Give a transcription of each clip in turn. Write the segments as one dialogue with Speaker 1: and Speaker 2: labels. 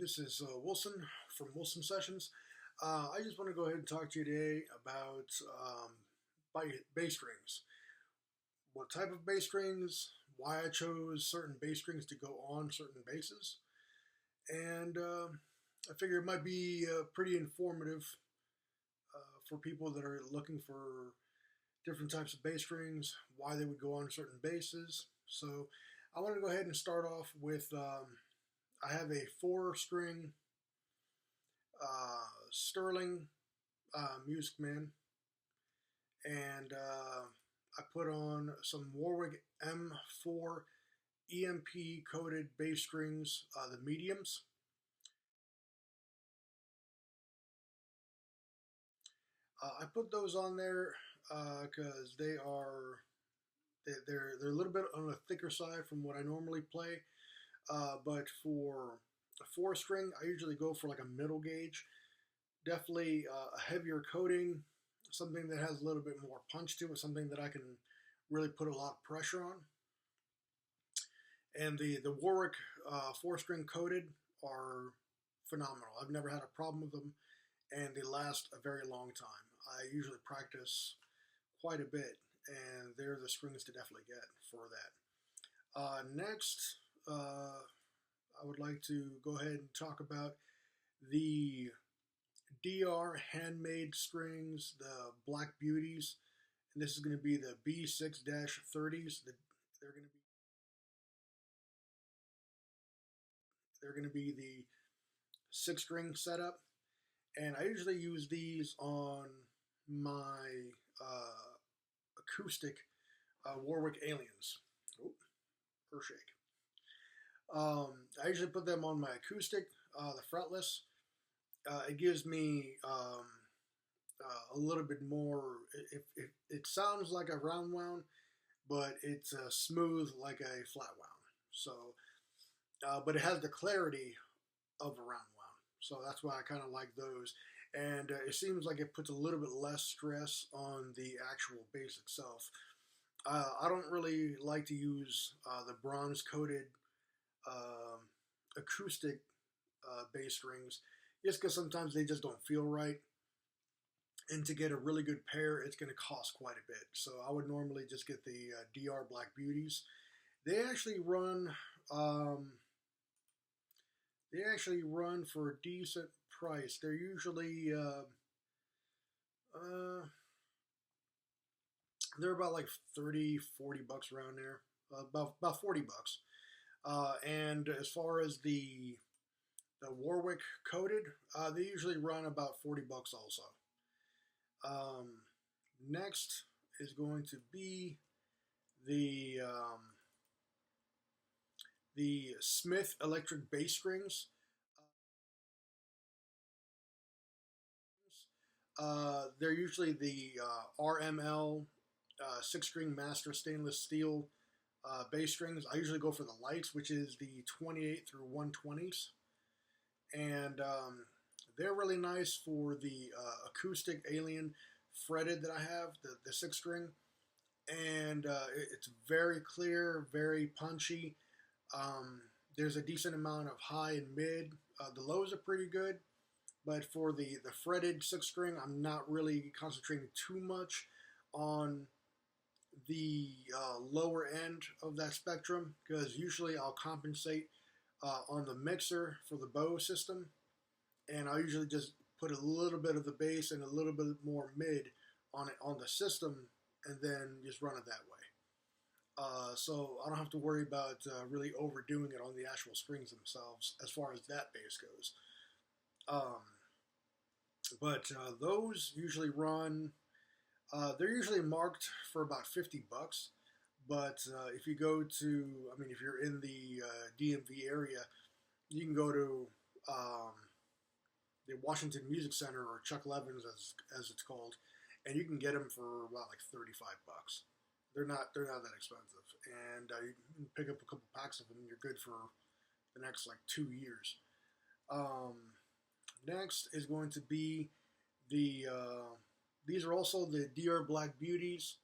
Speaker 1: This is Wilson from Wilson Sessions. I just want to go ahead and talk to you today about bass strings. What type of bass strings, why I chose certain bass strings to go on certain basses, and I figure it might be pretty informative for people that are looking for different types of bass strings, why they would go on certain basses. So I want to go ahead and start off with I have a four-string Sterling Music Man, and I put on some Warwick M4 EMP coated bass strings, the mediums. I put those on there because they're a little bit on the thicker side from what I normally play. But for a four string, I usually go for like a middle gauge. Definitely a heavier coating, something that has a little bit more punch to it, something that I can really put a lot of pressure on. And the Warwick four string coated are phenomenal. I've never had a problem with them, and they last a very long time. I usually practice quite a bit, and they're the strings to definitely get for that. Next, I would like to go ahead and talk about the DR handmade strings, the Black Beauties, and this is going to be the B6-30s. They're going to be the six string setup, and I usually use these on my acoustic Warwick Aliens. Oh, Earthshake. I usually put them on my acoustic, the fretless. It gives me a little bit more. It sounds like a round wound, but it's smooth like a flat wound. So, but it has the clarity of a round wound. So that's why I kind of like those. And it seems like it puts a little bit less stress on the actual bass itself. I don't really like to use the bronze coated acoustic bass strings, just because sometimes they just don't feel right. And to get a really good pair, it's going to cost quite a bit. So I would normally just get the DR Black Beauties. They actually run. They actually run for a decent price. They're usually they're about like 30, 40 bucks around there. About 40 bucks. And as far as the Warwick coated, they usually run about 40 bucks also. Next is going to be the Smith electric bass strings. They're usually the RML six string master stainless steel bass strings. I usually go for the lights, which is the 28 through 120s, and they're really nice for the acoustic Alien fretted that I have, the six string, and it's very clear, very punchy. There's a decent amount of high and mid. The lows are pretty good, but for the fretted six string, I'm not really concentrating too much on the lower end of that spectrum, because usually I'll compensate on the mixer for the bow system, and I'll usually just put a little bit of the bass and a little bit more mid on it on the system, and then just run it that way. So I don't have to worry about really overdoing it on the actual strings themselves as far as that bass goes. But those usually run. They're usually marked for about 50 bucks. But if you go to, I mean, if you're in the DMV area, you can go to the Washington Music Center, or Chuck Levin's as it's called, and you can get them for about like 35 bucks. They're not that expensive, and you can pick up a couple packs of them, and you're good for the next like 2 years. Next is going to be the these are also the DR Black Beauties.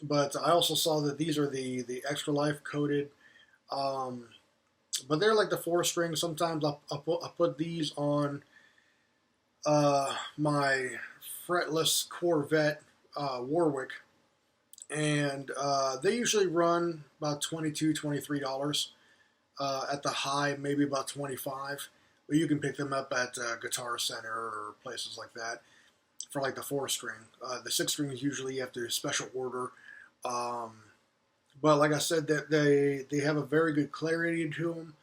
Speaker 1: But I also saw that these are the Extra Life coated Um, but they're like the 4 string. Sometimes I'll put these on my fretless Corvette Warwick, and they usually run about $22, $23 at the high, maybe about 25. But you can pick them up at Guitar Center or places like that for like the 4 string. The 6 strings usually you have to special order. Um, but like I said, that they have a very good clarity to them.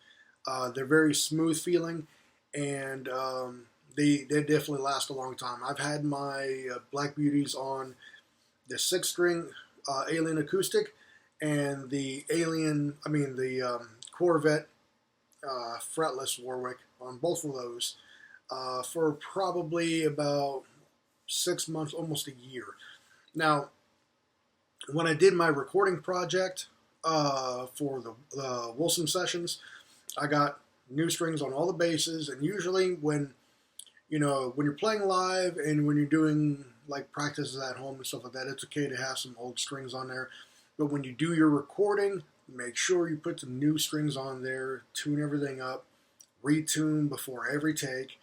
Speaker 1: They're very smooth feeling, and they definitely last a long time. I've had my Black Beauties on the 6 string Alien Acoustic and the Corvette fretless Warwick on both of those for probably about 6 months, almost a year. Now, when I did my recording project for the Wilson sessions, I got new strings on all the basses, and usually when you're playing live and when you're doing like practices at home and stuff like that, it's okay to have some old strings on there. But when you do your recording, make sure you put some new strings on there, tune everything up, retune before every take.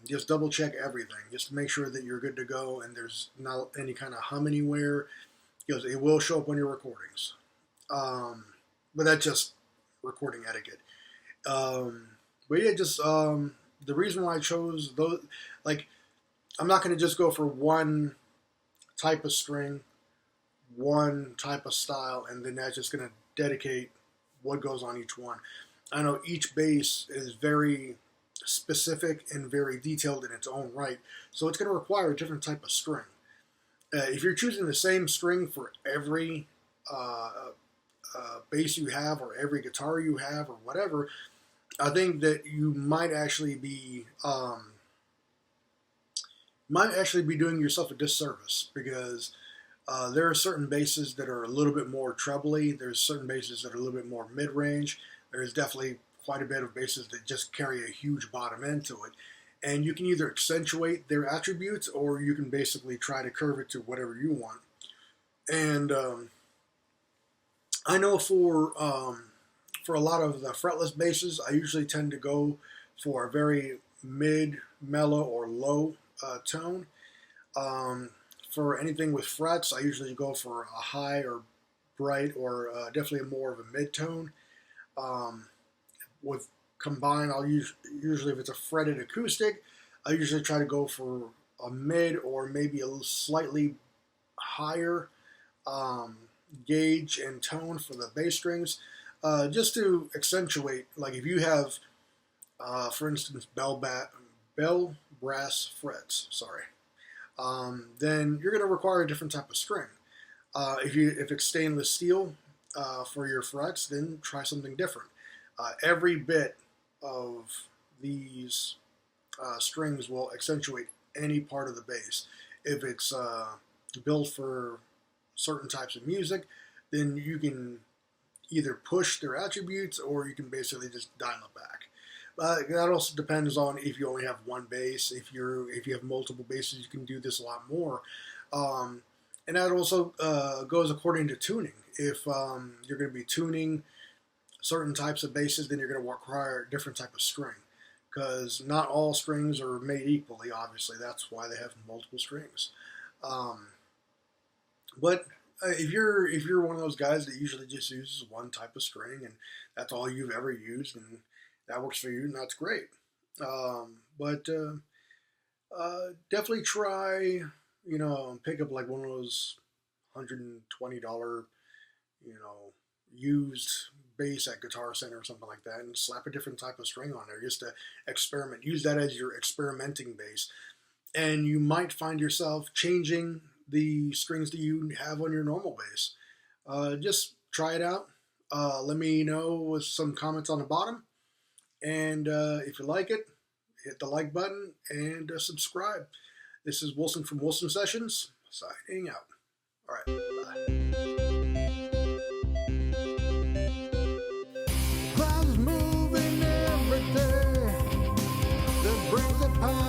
Speaker 1: Just double check everything, just to make sure that you're good to go and there's not any kind of hum anywhere, because it will show up on your recordings. But that's just recording etiquette. But yeah, just the reason why I chose those, like, I'm not going to just go for one type of string, one type of style, and then that's just going to dedicate what goes on each one. I know each bass is very specific and very detailed in its own right, so it's going to require a different type of string. If you're choosing the same string for every bass you have or every guitar you have or whatever, I think that you might actually be doing yourself a disservice, because there are certain basses that are a little bit more trebly. There's certain basses that are a little bit more mid-range. There's definitely quite a bit of basses that just carry a huge bottom end to it. And you can either accentuate their attributes, or you can basically try to curve it to whatever you want. And I know for a lot of the fretless basses, I usually tend to go for a very mid, mellow, or low tone. For anything with frets, I usually go for a high or bright, or definitely more of a mid-tone. With combined, usually if it's a fretted acoustic, I usually try to go for a mid or maybe a slightly higher gauge and tone for the bass strings, just to accentuate. Like if you have, for instance, bell brass frets, then you're going to require a different type of string. If it's stainless steel for your frets, then try something different. Every bit of these strings will accentuate any part of the bass. If it's built for certain types of music, then you can either push their attributes, or you can basically just dial it back. That also depends on if you only have one bass. If you have multiple basses, you can do this a lot more. And that also goes according to tuning. If you're going to be tuning certain types of basses, then you're going to require a different type of string, because not all strings are made equally. Obviously, that's why they have multiple strings. But if you're one of those guys that usually just uses one type of string and that's all you've ever used, and that works for you, and that's great. But definitely try, pick up like one of those $120, used bass at Guitar Center or something like that, and slap a different type of string on there just to experiment. Use that as your experimenting bass, and you might find yourself changing the strings that you have on your normal bass. Just try it out. Let me know with some comments on the bottom, and if you like it, hit the like button and subscribe. This is Wilson from Wilson Sessions, signing out. All right, bye.